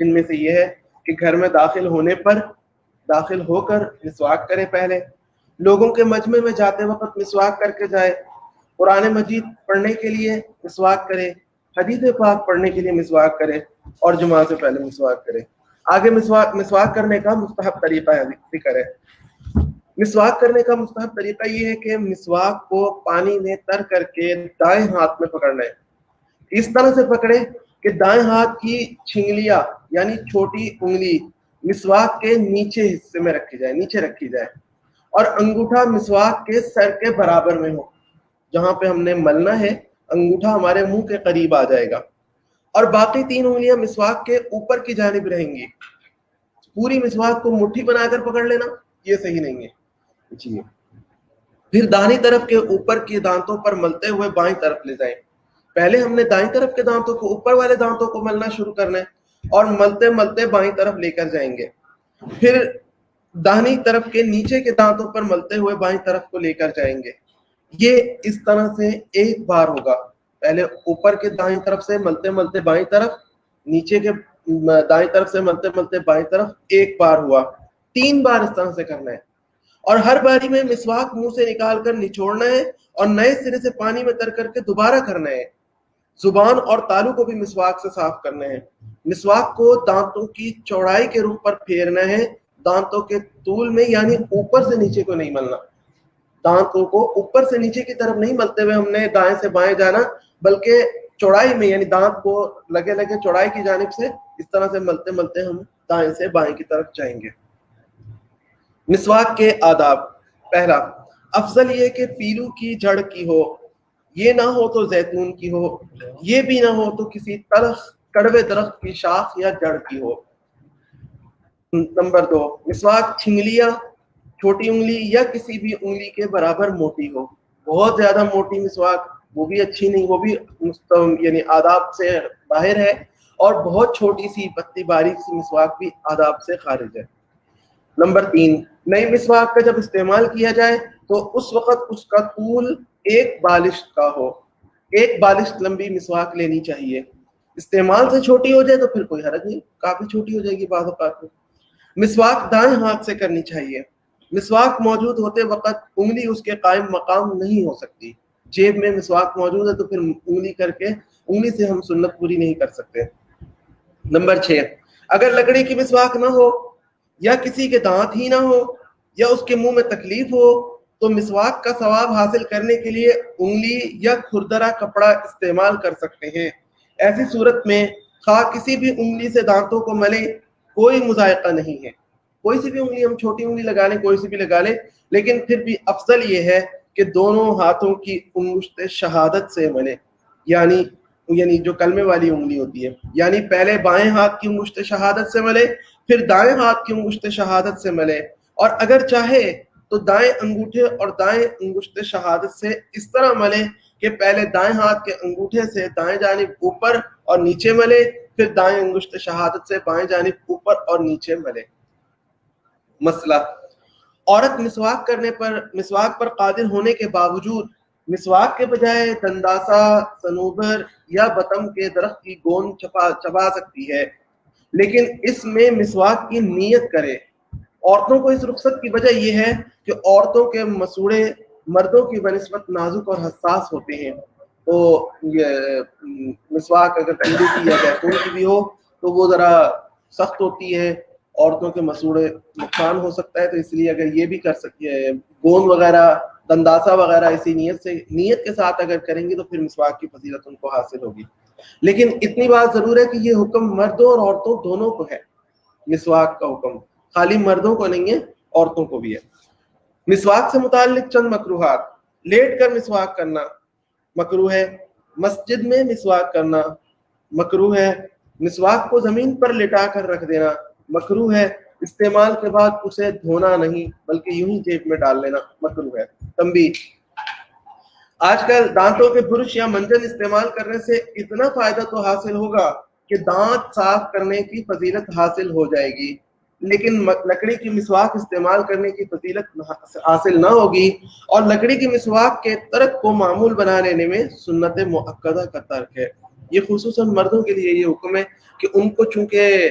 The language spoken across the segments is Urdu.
جن میں سے یہ ہے کہ گھر میں داخل ہو کر مسواک کرے، پہلے لوگوں کے مجمع میں جاتے وقت مسواک کر کے جائے، قرآن مجید پڑھنے کے لیے مسواک کرے، حدیث پاک پڑھنے کے لیے مسواک کرے، اور جمعہ سے پہلے مسواک کرے۔ آگے مسواک کرنے کا مستحب طریقہ ذکر ہے۔ مسواک کرنے کا مستحب طریقہ یہ ہے کہ مسواک کو پانی میں تر کر کے دائیں ہاتھ میں پکڑنا ہے، اس طرح سے پکڑے کہ دائیں ہاتھ کی چھنگلیاں یعنی چھوٹی انگلی مسواک کے نیچے حصے میں نیچے رکھی جائے، اور انگوٹھا مسواک کے سر کے برابر میں ہو، جہاں پہ ہم نے ملنا ہے انگوٹھا ہمارے منہ کے قریب آ جائے گا، اور باقی 3 انگلیاں مسواک کے اوپر کی جانب رہیں گی۔ پوری مسواک کو مٹھی بنا کر پکڑ لینا یہ صحیح نہیں ہے جی۔ پھر داہنی طرف کے اوپر کے دانتوں پر ملتے ہوئے بائیں طرف لے جائیں۔ پہلے ہم نے دائیں طرف کے دانتوں کو اوپر والے دانتوں کو ملنا شروع کرنا ہے، اور ملتے ملتے بائیں طرف لے کر جائیں گے۔ پھر داہنی طرف کے نیچے کے دانتوں پر ملتے ہوئے بائیں طرف کو لے کر جائیں گے۔ یہ اس طرح سے ایک بار ہوگا، پہلے اوپر کے دائیں طرف سے ملتے ملتے بائیں طرف، نیچے کے دائیں طرف سے ملتے ملتے بائیں طرف، ایک بار ہوا۔ 3 بار اس طرح سے کرنا ہے، اور ہر باری میں مسواک منہ سے نکال کر نچوڑنا ہے اور نئے سرے سے پانی میں تر کر کے دوبارہ کرنا ہے۔ زبان اور تالو کو بھی مسواک سے صاف کرنا ہے۔ مسواک کو دانتوں کی چوڑائی کے رخ پر پھیرنا ہے، دانتوں کے طول میں، یعنی اوپر سے نیچے کو نہیں ملنا۔ دانتوں کو اوپر سے نیچے کی طرف نہیں ملتے ہوئے ہم نے دائیں سے بائیں جانا، بلکہ چوڑائی میں، یعنی دانت کو لگے لگے چوڑائی کی جانب سے اس طرح سے ملتے ملتے ہم دائیں سے بائیں کی طرف جائیں گے۔ مسواک کے آداب۔ پہلا، افضل یہ کہ پیلو کی جڑ کی ہو، یہ نہ ہو تو زیتون کی ہو، یہ بھی نہ ہو تو کسی تلخ کڑوے درخت کی شاخ یا جڑ کی ہو۔ نمبر 2، مسواک چھنگلیاں چھوٹی انگلی یا کسی بھی انگلی کے برابر موٹی ہو۔ بہت زیادہ موٹی مسواک وہ بھی اچھی نہیں، وہ بھی یعنی آداب سے باہر ہے، اور بہت چھوٹی سی پتلی باریک سی مسواک بھی آداب سے خارج ہے۔ نمبر 3، نئی مسواک کا جب استعمال کیا جائے تو اس وقت اس کا طول 1 بالشت کا ہو، 1 بالشت لمبی مسواک لینی چاہیے۔ استعمال سے چھوٹی ہو جائے تو پھر کوئی حرج نہیں، کافی چھوٹی ہو جائے گی بعض اوقات میں۔ مسواک دائیں ہاتھ سے کرنی چاہیے۔ مسواک موجود ہوتے وقت انگلی اس کے قائم مقام نہیں ہو سکتی۔ جیب میں مسواک موجود ہے تو پھر انگلی سے ہم سنت پوری نہیں کر سکتے۔ نمبر 6، اگر لکڑی کی مسواک نہ ہو، یا کسی کے دانت ہی نہ ہو، یا اس کے منہ میں تکلیف ہو، تو مسواک کا ثواب حاصل کرنے کے لیے انگلی یا کھردرا کپڑا استعمال کر سکتے ہیں۔ ایسی صورت میں خواہ کسی بھی انگلی سے دانتوں کو ملے، کوئی مذائقہ نہیں ہے۔ کوئی سی بھی انگلی، ہم چھوٹی انگلی لگا لیں، کوئی سی بھی لگا لیں، لیکن پھر بھی افضل یہ ہے کہ دونوں ہاتھوں کی انگشت شہادت سے ملے، یعنی جو کلمے والی انگلی ہوتی ہے، یعنی پہلے بائیں ہاتھ کی انگشت شہادت سے ملے، پھر دائیں ہاتھ کی انگشت شہادت سے ملے، اور اگر چاہے تو دائیں انگوٹھے اور دائیں انگشت شہادت سے اس طرح ملے کہ پہلے دائیں ہاتھ کے انگوٹھے سے دائیں جانب اوپر اور نیچے ملے، پھر دائیں انگشت شہادت سے بائیں جانب اوپر اور نیچے ملے۔ مسئلہ، عورت مسواک پر قادر ہونے کے باوجود مسواک کے بجائے دنداسا، صنوبر یا بتم کے درخت کی گوند چبا سکتی ہے، لیکن اس میں مسواک کی نیت کرے۔ عورتوں کو اس رخصت کی وجہ یہ ہے کہ عورتوں کے مسوڑے مردوں کی بنسبت نازک اور حساس ہوتے ہیں، تو یہ مسواک اگر پیلو کی یا زیتون کی بھی ہو تو وہ ذرا سخت ہوتی ہے، عورتوں کے مسوڑے نقصان ہو سکتا ہے، تو اس لیے اگر یہ بھی کر سکتی ہے، گوند وغیرہ، دنداسا وغیرہ اسی نیت کے ساتھ اگر کریں گے تو پھر مسواک کی فضیلت ان کو حاصل ہوگی۔ لیکن اتنی بات ضرور ہے کہ یہ حکم مردوں اور عورتوں دونوں کو ہے۔ مسواک کا حکم خالی مردوں کو نہیں ہے، عورتوں کو بھی ہے۔ مسواک سے متعلق چند مکروہات۔ لیٹ کر مسواک کرنا مکروہ ہے۔ مسجد میں مسواک کرنا مکروہ ہے۔ مسواک کو زمین پر لٹا کر رکھ دینا مکروہ ہے۔ استعمال کے بعد اسے دھونا نہیں بلکہ یوں ہی جیب میں ڈال لینا مکروہ ہے۔ تنبیہ، آج کل دانتوں کے برش یا منجن استعمال کرنے سے اتنا فائدہ تو حاصل ہوگا کہ دانت صاف کرنے کی فضیلت حاصل ہو جائے گی، لیکن لکڑی کی مسواک استعمال کرنے کی فضیلت حاصل نہ ہوگی، اور لکڑی کی مسواک کے ترک کو معمول بنا لینے میں سنت مؤکدہ کا ترک ہے۔ یہ خصوصاً مردوں کے لیے یہ حکم ہے کہ ان کو چونکہ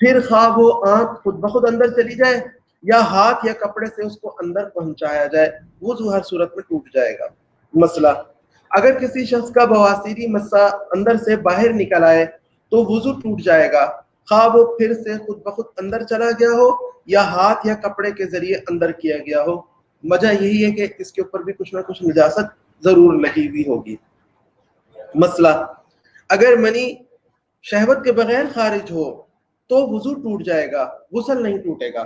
پھر خواہ وہ آنکھ خود بخود اندر چلی جائے یا ہاتھ یا کپڑے سے اس کو اندر پہنچایا جائے، وضو ہر صورت میں ٹوٹ جائے گا۔ مسئلہ، اگر کسی شخص کا بواسیری مسا اندر سے باہر نکل آئے تو وضو ٹوٹ جائے گا، خواہ وہ پھر سے خود بخود اندر چلا گیا ہو یا ہاتھ یا کپڑے کے ذریعے اندر کیا گیا ہو۔ وجہ یہی ہے کہ اس کے اوپر بھی کچھ نہ کچھ نجاست ضرور لگی ہوئی ہوگی۔ مسئلہ، اگر منی شہوت کے بغیر خارج ہو تو وضو ٹوٹ جائے گا، غسل نہیں ٹوٹے گا۔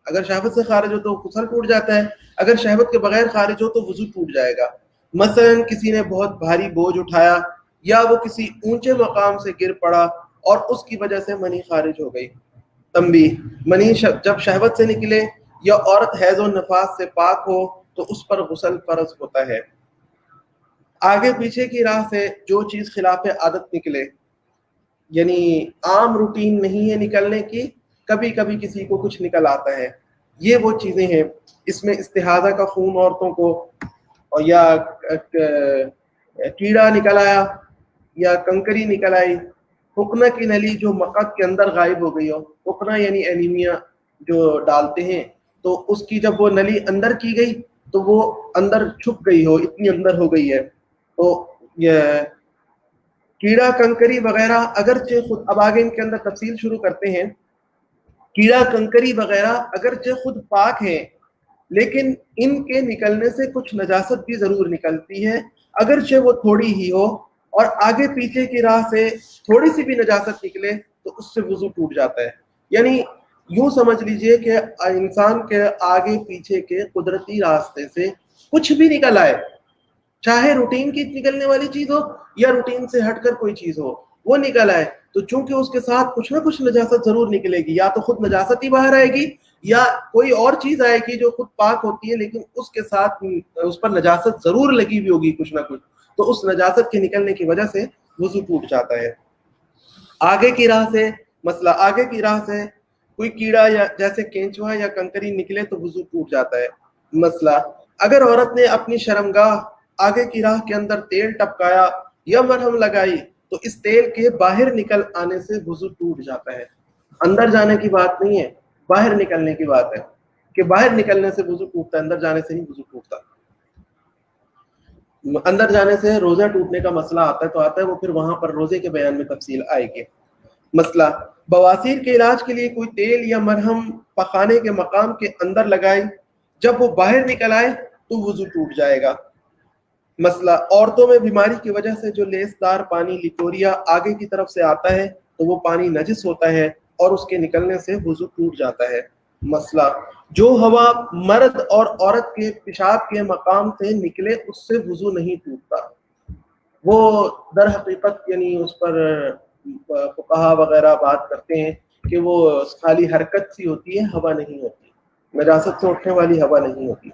اگر شہوت سے خارج ہو تو غسل ٹوٹ جاتا ہے، اگر شہوت کے بغیر خارج ہو تو وضو ٹوٹ جائے گا۔ مثلا کسی نے بہت بھاری بوجھ اٹھایا یا وہ کسی اونچے مقام سے گر پڑا اور اس کی وجہ سے منی خارج ہو گئی۔ تنبیہ، منی جب شہوت سے نکلے یا عورت حیض و نفاس سے پاک ہو تو اس پر غسل فرض ہوتا ہے۔ آگے پیچھے کی راہ سے جو چیز خلاف عادت نکلے، یعنی عام روٹین نہیں ہے نکلنے کی، کبھی کبھی کسی کو کچھ نکل آتا ہے، یہ وہ چیزیں ہیں۔ اس میں استحاضہ کا خون عورتوں کو، اور یا کیڑا نکل آیا یا کنکری نکل آئی، حقنہ کی نلی جو مقد کے اندر غائب ہو گئی ہو، حقنہ یعنی اینیمیا جو ڈالتے ہیں، تو اس کی جب وہ نلی اندر کی گئی تو وہ اندر چھپ گئی ہو، اتنی اندر ہو گئی ہے، تو یہ کیڑا کنکری وغیرہ اگرچہ خود، اب آگے ان کے اندر تفصیل شروع کرتے ہیں، کیڑا کنکری وغیرہ اگرچہ خود پاک ہیں لیکن ان کے نکلنے سے کچھ نجاست بھی ضرور نکلتی ہے، اگرچہ وہ تھوڑی ہی ہو، اور آگے پیچھے کی راہ سے تھوڑی سی بھی نجاست نکلے تو اس سے وضو ٹوٹ جاتا ہے۔ یعنی یوں سمجھ لیجئے کہ انسان کے آگے پیچھے کے قدرتی راستے سے کچھ بھی نکل آئے، چاہے روٹین کی نکلنے والی چیز ہو یا روٹین سے ہٹ کر کوئی چیز ہو، وہ نکل آئے تو چونکہ اس کے ساتھ کچھ نہ کچھ نجاست ضرور نکلے گی، یا تو خود نجاست ہی باہر آئے گی یا کوئی اور چیز آئے گی جو خود پاک ہوتی ہے لیکن اس کے ساتھ اس پر نجاست ضرور لگی ہوئی ہوگی کچھ نہ کچھ، تو اس نجاست کے نکلنے کی وجہ سے وضو ٹوٹ جاتا ہے۔ آگے کی راہ سے، مسئلہ، آگے کی راہ سے کوئی کیڑا یا جیسے کینچوا یا کنکری نکلے تو وضو ٹوٹ جاتا ہے۔ مسئلہ، اگر عورت نے اپنی شرمگاہ آگے کی راہ کے اندر تیل ٹپکایا یا مرہم لگائی تو اس تیل کے باہر نکل آنے سے وضو ٹوٹ جاتا ہے۔ اندر جانے کی بات نہیں ہے، باہر نکلنے کی بات ہے کہ باہر نکلنے سے وضو ٹوٹتا ہے، اندر جانے سے نہیں وضو ٹوٹتا۔ اندر جانے سے روزہ ٹوٹنے کا مسئلہ آتا ہے تو آتا ہے، وہ پھر وہاں پر روزے کے بیان میں تفصیل آئے گی۔ مسئلہ، بواسیر کے علاج کے لیے کوئی تیل یا مرہم پخانے کے مقام کے اندر لگائے، جب وہ باہر نکل آئے تو وضو ٹوٹ جائے گا۔ مسئلہ، عورتوں میں بیماری کی وجہ سے جو لیسدار پانی لیکوریا آگے کی طرف سے آتا ہے تو وہ پانی نجس ہوتا ہے اور اس کے نکلنے سے وضو ٹوٹ جاتا ہے۔ مسئلہ، جو ہوا مرد اور عورت کے پیشاب کے مقام سے نکلے اس سے وضو نہیں ٹوٹتا۔ وہ در حقیقت یعنی اس پر فقہا وغیرہ بات کرتے ہیں کہ وہ خالی حرکت سی ہوتی ہے، ہوا نہیں ہوتی، نجاست سے اٹھنے والی ہوا نہیں ہوتی۔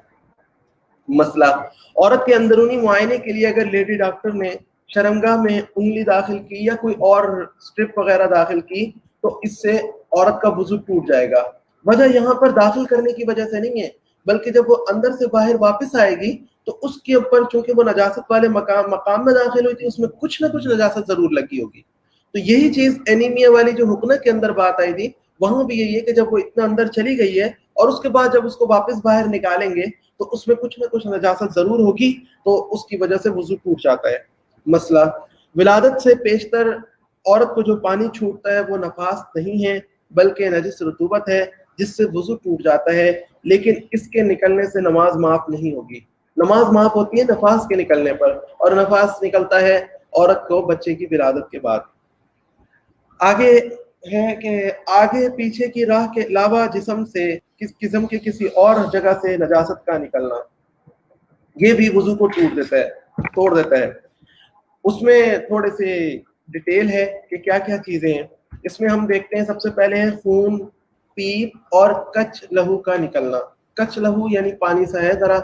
مسئلہ، عورت کے اندرونی معائنے کے لیے اگر لیڈی ڈاکٹر نے شرمگاہ میں انگلی داخل کی یا کوئی اور سٹرپ وغیرہ داخل کی تو اس سے عورت کا وضو ٹوٹ جائے گا۔ وجہ یہاں پر داخل کرنے کی وجہ سے نہیں ہے، بلکہ جب وہ اندر سے باہر واپس آئے گی تو اس کے اوپر چونکہ وہ نجاست والے مقام میں داخل ہوئی تھی، اس میں کچھ نہ کچھ نجاست ضرور لگی ہوگی۔ تو یہی چیز اینیمیا والی جو حقنہ کے اندر بات آئی تھی، وہاں بھی یہی ہے کہ جب وہ اتنا اندر چلی گئی ہے اور اس کے بعد جب اس کو واپس باہر نکالیں گے تو اس میں کچھ نہ کچھ نجاست ضرور ہوگی، تو اس کی وجہ سے وضو ٹوٹ جاتا ہے۔ مسئلہ، ولادت سے پیشتر عورت کو جو پانی چھوٹتا ہے وہ نفاس نہیں ہے بلکہ نجس رطوبت ہے جس سے وضو ٹوٹ جاتا ہے، لیکن اس کے نکلنے سے نماز معاف نہیں ہوگی۔ نماز معاف ہوتی ہے نفاس کے نکلنے پر، اور نفاس نکلتا ہے عورت کو بچے کی ولادت کے بعد۔ آگے ہے کہ آگے پیچھے کی راہ کے علاوہ جسم سے جسم کے کسی اور جگہ سے نجاست کا نکلنا، یہ بھی وضو کو توڑ دیتا ہے۔ اس میں تھوڑے سے ڈیٹیل ہے کہ کیا کیا چیزیں ہیں۔ اس میں ہم دیکھتے ہیں سب سے پہلے ہے خون، پیپ اور کچ لہو کا نکلنا۔ کچ لہو یعنی پانی سا ہے، ذرا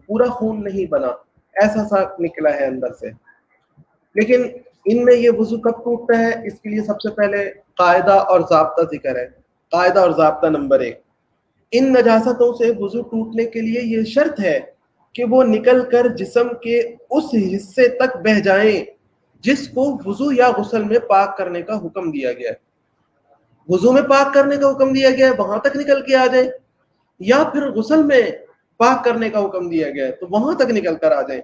پورا خون نہیں بنا، ایسا سا نکلا ہے اندر سے۔ لیکن ان میں یہ وضو کب ٹوٹتا ہے، اس کے لیے سب سے پہلے قاعدہ اور ضابطہ ذکر ہے۔ قاعدہ اور ضابطہ نمبر 1، ان نجاستوں سے وضو ٹوٹنے کے لیے یہ شرط ہے کہ وہ نکل کر جسم کے اس حصے تک بہہ جائیں جس کو وضو یا غسل میں پاک کرنے کا حکم دیا گیا ہے۔ وضو میں پاک کرنے کا حکم دیا گیا ہے وہاں تک نکل کے آ جائیں, یا پھر غسل میں پاک کرنے کا حکم دیا گیا ہے تو وہاں تک نکل کر آ جائیں.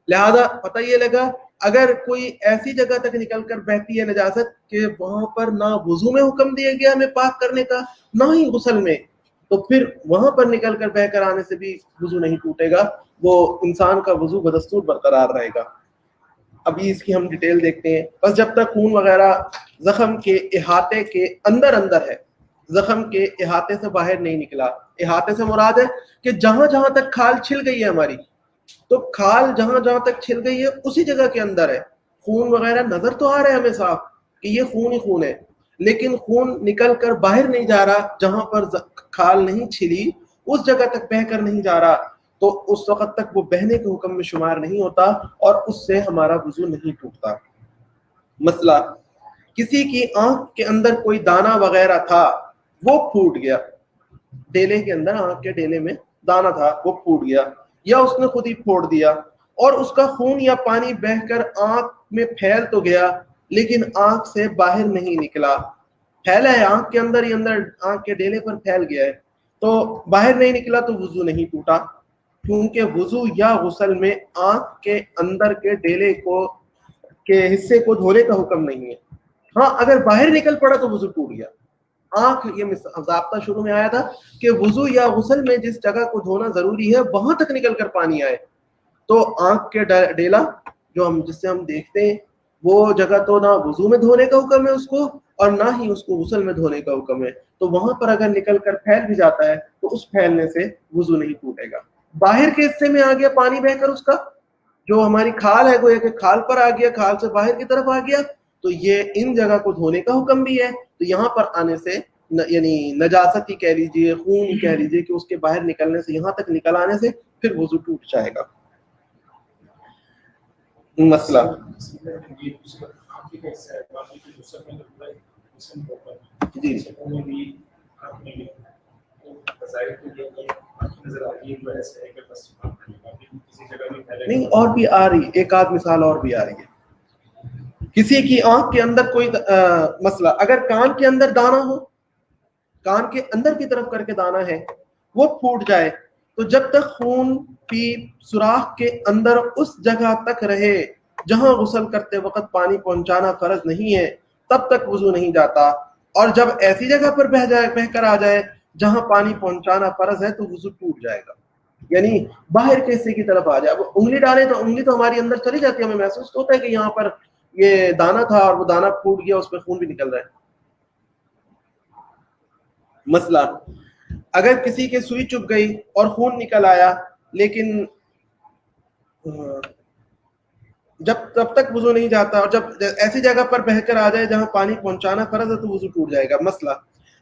لہذا پتہ یہ لگا اگر کوئی ایسی جگہ تک نکل کر بہتی ہے نجاست کہ وہاں پر نہ وضو میں حکم دیا گیا ہمیں پاک کرنے کا نہ ہی غسل میں, تو پھر وہاں پر نکل کر بہ کر آنے سے بھی وضو نہیں ٹوٹے گا, وہ انسان کا وضو بدستور برقرار رہے گا. ابھی اس کی ہم ڈیٹیل دیکھتے ہیں. بس جب تک خون وغیرہ زخم کے احاطے کے اندر ہے, زخم کے احاطے سے باہر نہیں نکلا. احاطے سے مراد ہے کہ جہاں جہاں تک کھال چھل گئی ہے ہماری, تو کھال جہاں جہاں تک چھل گئی ہے اسی جگہ کے اندر ہے. خون وغیرہ نظر تو آ رہا ہے ہمیں صاف کہ یہ خون ہی خون ہے, لیکن خون نکل کر باہر نہیں جا رہا, جہاں پر کھال نہیں چھلی اس جگہ تک بہ کر نہیں جا رہا, تو اس وقت تک وہ بہنے کے حکم میں شمار نہیں ہوتا اور اس سے ہمارا وضو نہیں ٹوٹتا. مسئلہ کسی کی آنکھ کے اندر کوئی دانہ وغیرہ تھا وہ پھوٹ گیا, ڈیلے کے اندر آنکھ کے ڈیلے میں دانہ تھا وہ پھوٹ گیا, یا اس نے خود ہی پھوڑ دیا اور اس کا خون یا پانی بہ کر آنکھ میں پھیل تو گیا لیکن آنکھ سے باہر نہیں نکلا. پھیلا ہے آنکھ کے اندر ہی اندر, آنکھ کے ڈیلے پر پھیل گیا ہے تو باہر نہیں نکلا تو وضو نہیں ٹوٹا, کیونکہ وضو یا غسل میں آنکھ کے اندر کے ڈیلے کو کے حصے کو دھونے کا حکم نہیں ہے. ہاں اگر باہر نکل پڑا تو وضو ٹوٹ گیا. آنکھ, یہ ضابطہ شروع میں آیا تھا کہ وضو یا غسل میں جس جگہ کو دھونا ضروری ہے وہاں تک نکل کر پانی آئے, تو آنکھ کے ڈیلا جو ہم جس سے ہم دیکھتے ہیں وہ جگہ تو نہ وضو میں دھونے کا حکم ہے اس کو اور نہ ہی اس کو غسل میں دھونے کا حکم ہے, تو وہاں پر اگر نکل کر پھیل بھی جاتا ہے تو اس پھیلنے سے وضو نہیں ٹوٹے گا. باہر کے حصے میں آ گیا پانی بہ کر, اس کا جو ہماری کھال ہے گویا کہ کھال پر آ گیا, کھال سے باہر کی طرف آ گیا, تو یہ ان جگہ کو دھونے کا حکم بھی ہے. تو یہاں پر آنے سے یعنی نجاست ہی کہہ لیجیے, خون ہی کہہ لیجیے کہ اس کے باہر نکلنے سے, یہاں تک نکل آنے سے پھر وضو ٹوٹ جائے گا. مسئلہ جی نہیں, اور بھی آ رہی, ایک آدھ مثال اور بھی آ رہی ہے. کسی کی آنکھ کے اندر کوئی مسئلہ, اگر کان کے اندر دانا ہو, کان کے اندر کی طرف کر کے دانا ہے وہ پھوٹ جائے, تو جب تک خون پیپ سوراخ کے اندر اس جگہ تک رہے جہاں غسل کرتے وقت پانی پہنچانا فرض نہیں ہے تب تک وضو نہیں جاتا, اور جب ایسی جگہ پر بہ کر آ جائے جہاں پانی پہنچانا فرض ہے تو وضو ٹوٹ جائے گا. یعنی باہر کے حصے کی طرف آ جائے. اب انگلی ڈالے تو انگلی تو ہماری اندر چلی جاتی ہے, ہمیں محسوس ہوتا ہے کہ یہاں پر یہ دانا تھا اور وہ دانا پھوٹ گیا, اس پہ خون بھی نکل رہا ہے. مسئلہ اگر کسی کے سوئی چبھ گئی اور خون نکل آیا لیکن جب تب تک وضو نہیں جاتا, اور جب ایسی جگہ پر بہ کر آ جائے جہاں پانی پہنچانا فرض ہے تو وضو ٹوٹ جائے گا. مسئلہ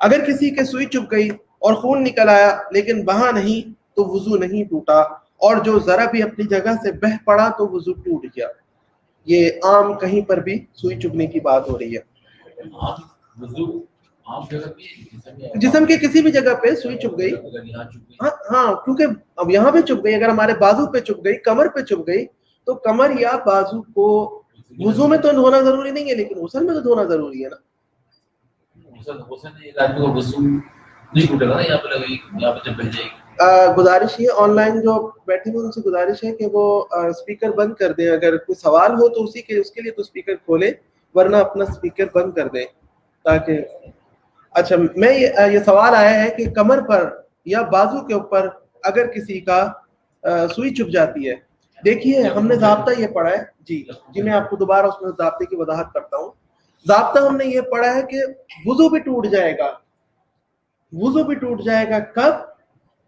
اگر کسی کے سوئی چبھ گئی اور خون نکل آیا لیکن بہا نہیں تو وضو نہیں ٹوٹا, اور جو ذرا بھی اپنی جگہ سے بہ پڑا تو وضو ٹوٹ گیا. یہ عام کہیں پر بھی سوئی چبھنے کی بات ہو رہی ہے. جسم کے کسی بھی جگہ پہ سوئی چبھ گئی, ہاں کیونکہ اب یہاں پہ چبھ گئی, اگر ہمارے بازو پہ چبھ گئی, کمر پہ چبھ گئی, تو کمر یا بازو کو وضو میں تو دھونا ضروری نہیں ہے لیکن غسل میں تو دھونا ضروری ہے نا. گزارش یہ آن لائن جو بیٹھے ہوئے ان سے گزارش ہے کہ وہ اسپیکر بند کر دیں, اگر کوئی سوال ہو تو اس کے لیے تو اسپیکر کھولے, ورنہ اپنا اسپیکر بند کر دیں تاکہ. اچھا, میں یہ سوال آیا ہے کہ کمر پر یا بازو کے اوپر اگر کسی کا سوئی چبھ جاتی ہے, دیکھیے ہم نے ضابطہ یہ پڑھا ہے, جی میں آپ کو دوبارہ اس میں ضابطے کی وضاحت کرتا ہوں. ضابطہ ہم نے یہ پڑھا ہے کہ وضو بھی ٹوٹ جائے گا. وضو بھی ٹوٹ جائے گا کب؟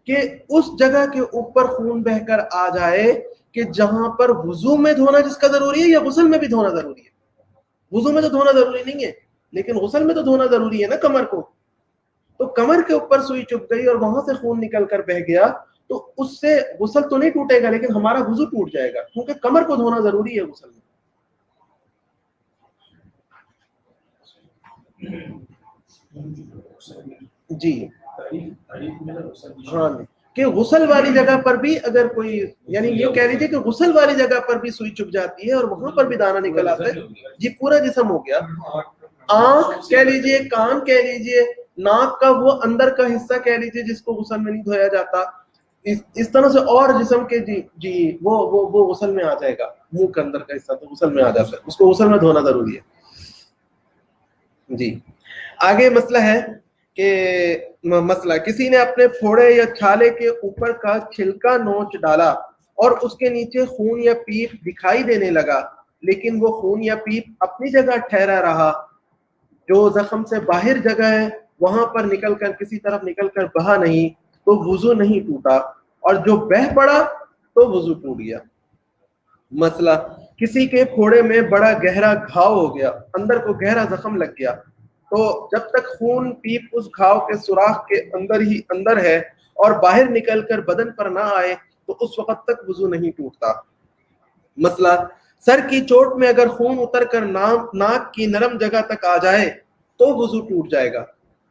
کہ اس جگہ کے اوپر خون بہ کر آ جائے کہ جہاں پر وضو میں دھونا جس کا ضروری ہے یا غسل میں بھی دھونا ضروری ہے. وضو میں تو دھونا ضروری نہیں ہے لیکن غسل میں تو دھونا ضروری ہے نا کمر کو. تو کمر کے اوپر سوئی چبھ گئی اور وہاں سے خون نکل کر بہ گیا تو اس سے غسل تو نہیں ٹوٹے گا لیکن ہمارا وضو ٹوٹ جائے گا, کیونکہ کمر کو دھونا ضروری ہے غسل میں. جی ہاں, کہ غسل والی جگہ پر بھی اگر کوئی, یعنی یہ کہہ لیجیے کہ غسل والی جگہ پر بھی سوئی چبھ جاتی ہے اور وہاں پر بھی دانا نکل آتا ہے, جی پورا جسم ہو گیا. آنکھ کہہ لیجئے, کان کہہ لیجئے, ناک کا وہ اندر کا حصہ کہہ لیجئے جس کو غسل میں نہیں دھویا جاتا, اس طرح سے اور جسم کے وہ غسل میں آ جائے گا. منہ کے اندر کا حصہ تو غسل میں آ جاتا ہے, اس کو غسل میں دھونا ضروری ہے. جی آگے مسئلہ ہے کہ مسئلہ کسی نے اپنے پھوڑے یا چھالے کے اوپر کا چھلکا نوچ ڈالا اور اس کے نیچے خون یا پیپ دکھائی دینے لگا, لیکن وہ خون یا پیپ اپنی جگہ ٹھہرا رہا. جو زخم سے باہر جگہ ہے وہاں پر نکل کر کسی طرف نکل کر بہا نہیں تو وضو نہیں ٹوٹا, اور جو بہہ پڑا تو وضو ٹوٹ گیا. مسئلہ کسی کے پھوڑے میں بڑا گہرا گھاؤ ہو گیا, اندر کو گہرا زخم لگ گیا, تو جب تک خون پیپ اس گھاؤ کے سوراخ کے اندر ہی اندر ہے اور باہر نکل کر بدن پر نہ آئے تو اس وقت تک وضو نہیں ٹوٹتا. مسئلہ سر کی چوٹ میں اگر خون اتر کر ناک کی نرم جگہ تک آ جائے تو وضو ٹوٹ جائے گا.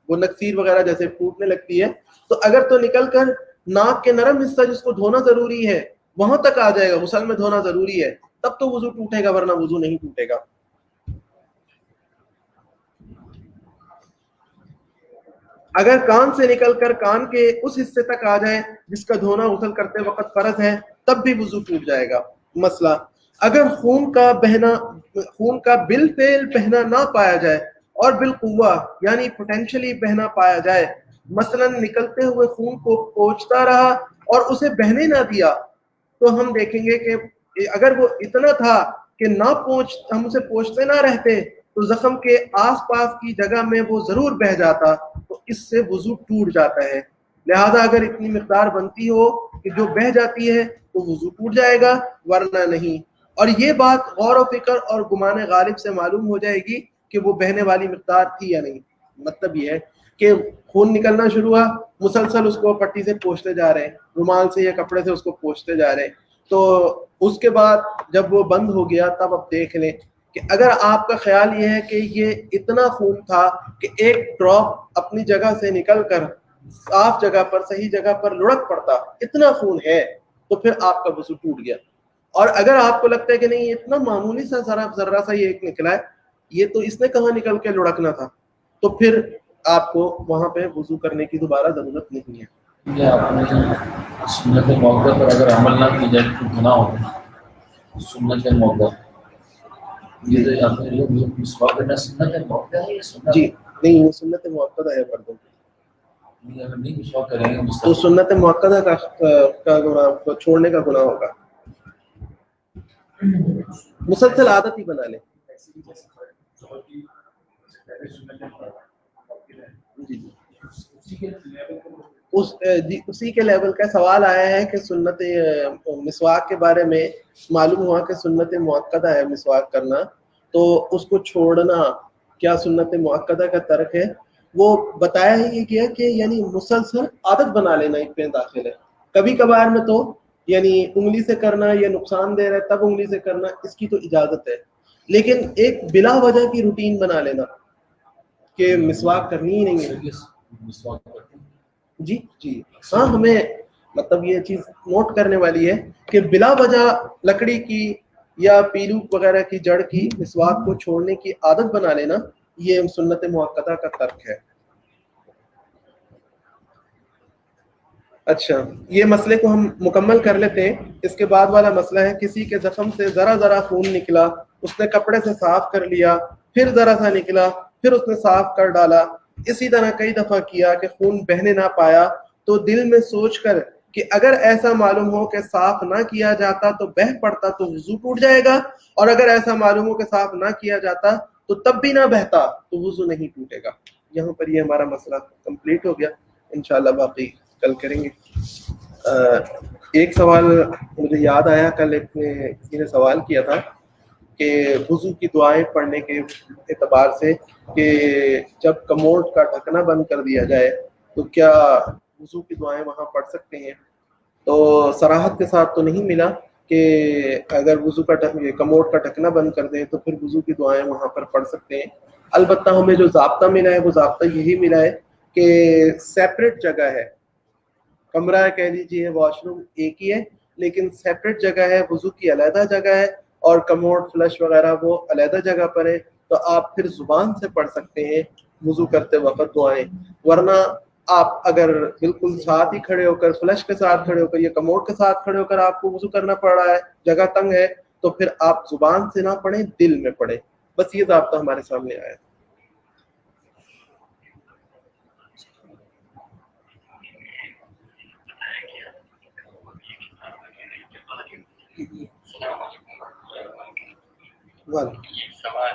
وہ نکسیر وغیرہ جیسے ٹوٹنے لگتی ہے, تو اگر تو نکل کر ناک کے نرم حصہ جس کو دھونا ضروری ہے وہاں تک آ جائے گا, غسل میں دھونا ضروری ہے, تب تو وضو ٹوٹے گا, ورنہ وضو نہیں ٹوٹے گا. اگر کان سے نکل کر کان کے اس حصے تک آ جائے جس کا دھونا غسل کرتے وقت فرض ہے تب بھی وضو ٹوٹ جائے گا. مسئلہ اگر خون کا بالفعل بہنا نہ پایا جائے اور بالقوہ یعنی پوٹینشلی بہنا پایا جائے, مثلا نکلتے ہوئے خون کو پوچھتا رہا اور اسے بہنے نہ دیا, تو ہم دیکھیں گے کہ اگر وہ اتنا تھا کہ ہم اسے پوچھتے نہ رہتے تو زخم کے آس پاس کی جگہ میں وہ ضرور بہہ جاتا, تو اس سے وضو ٹوٹ جاتا ہے. لہذا اگر اتنی مقدار بنتی ہو کہ جو بہہ جاتی ہے تو وضو ٹوٹ جائے گا, ورنہ نہیں. اور یہ بات غور و فکر اور گمان غالب سے معلوم ہو جائے گی کہ وہ بہنے والی مقدار تھی یا نہیں. مطلب یہ ہے کہ خون نکلنا شروع ہوا, مسلسل اس کو پٹی سے پوچھتے جا رہے ہیں, رومال سے یا کپڑے سے اس کو پوچھتے جا رہے ہیں, تو اس کے بعد جب وہ بند ہو گیا تب اب دیکھ لیں کہ اگر آپ کا خیال یہ ہے کہ یہ اتنا خون تھا کہ ایک ڈراپ اپنی جگہ سے نکل کر صاف جگہ پر صحیح جگہ پر لڑک پڑتا, اتنا خون ہے, تو پھر آپ کا وضو ٹوٹ گیا. اور اگر آپ کو لگتا ہے کہ نہیں اتنا معمولی سا ذرا سا یہ ایک نکلا ہے, یہ تو اس نے کہاں نکل کے لڑکنا تھا, تو پھر آپ کو وہاں پہ وضو کرنے کی دوبارہ ضرورت نہیں ہے. یہ آپ نے سنت موقع پر اگر عمل نہ کی جائے تو گناہ ہوگا. سنت موقع یہ تو آپ نے مسواک کرنا سنت موقع ہے, جی نہیں وہ سنت موقع ہے مردوں کی, اگر نہیں مسواک کریں گے تو سنت موقع کا گناہ چھوڑنے کا گناہ ہوگا. مسلسل عادت ہی بنا لیں. اسی کے لیول کا سوال آیا ہے کہ سنت مسواک کے بارے میں معلوم ہوا کہ سنت مؤکدہ ہے مسواک کرنا, تو اس کو چھوڑنا کیا سنت مؤکدہ کا ترک ہے. وہ بتایا ہی یہ کیا کہ یعنی مسلسل عادت بنا لینا ایک میں داخل ہے. کبھی کبھار میں تو یعنی انگلی سے کرنا یہ نقصان دہ رہا ہے تب انگلی سے کرنا, اس کی تو اجازت ہے, لیکن ایک بلا وجہ کی روٹین بنا لینا کہ مسواک کرنی ہی نہیں ہے. جی ہاں, ہمیں مطلب یہ چیز نوٹ کرنے والی ہے کہ بلا وجہ لکڑی کی یا پیلو وغیرہ کی جڑ کی مسواک کو چھوڑنے کی عادت بنا لینا یہ سنت مؤکدہ کا ترک ہے. اچھا یہ مسئلے کو ہم مکمل کر لیتے ہیں. اس کے بعد والا مسئلہ ہے کسی کے زخم سے ذرا خون نکلا, اس نے کپڑے سے صاف کر لیا, پھر ذرا سا نکلا, پھر اس نے صاف کر ڈالا, اسی طرح کئی دفعہ کیا کہ خون بہنے نہ پایا, تو دل میں سوچ کر کہ اگر ایسا معلوم ہو کہ صاف نہ کیا جاتا تو بہہ پڑتا تو وضو ٹوٹ جائے گا, اور اگر ایسا معلوم ہو کہ صاف نہ کیا جاتا تو تب بھی نہ بہتا تو وضو نہیں ٹوٹے گا. یہاں پر یہ ہمارا مسئلہ کمپلیٹ ہو گیا. انشاءاللہ باقی کل کریں گے. ایک سوال مجھے یاد آیا, کل کسی نے سوال کیا تھا کہ وضو کی دعائیں پڑھنے کے اعتبار سے کہ جب کموڈ کا ڈھکنا بند کر دیا جائے تو کیا وضو کی دعائیں وہاں پڑھ سکتے ہیں. تو صراحت کے ساتھ تو نہیں ملا کہ اگر وضو کا کموڈ کا ڈھکنا بند کر دیں تو پھر وضو کی دعائیں وہاں پر پڑھ سکتے ہیں. البتہ ہمیں جو ضابطہ ملا ہے وہ ضابطہ یہی ملا ہے کہ سیپریٹ جگہ ہے, کمرہ کہہ لیجیے, واش روم ایک ہی ہے لیکن سیپریٹ جگہ ہے, وضو کی علیحدہ جگہ ہے, اور کموڈ فلش وغیرہ وہ علیحدہ جگہ پر ہے. تو آپ پھر زبان سے پڑھ سکتے ہیں وضو کرتے وقت دعائیں. ورنہ آپ اگر بالکل ساتھ ہی کھڑے ہو کر فلش کے ساتھ کھڑے ہو کر یا کموڈ کے ساتھ کھڑے ہو کر آپ کو وضو کرنا پڑ رہا ہے, جگہ تنگ ہے, تو پھر آپ زبان سے نہ پڑھیں, دل میں پڑھیں. بس یہ ضابطہ ہمارے سامنے آیا. یہ سوال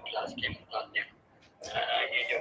کلاس کے متعلق یہ جو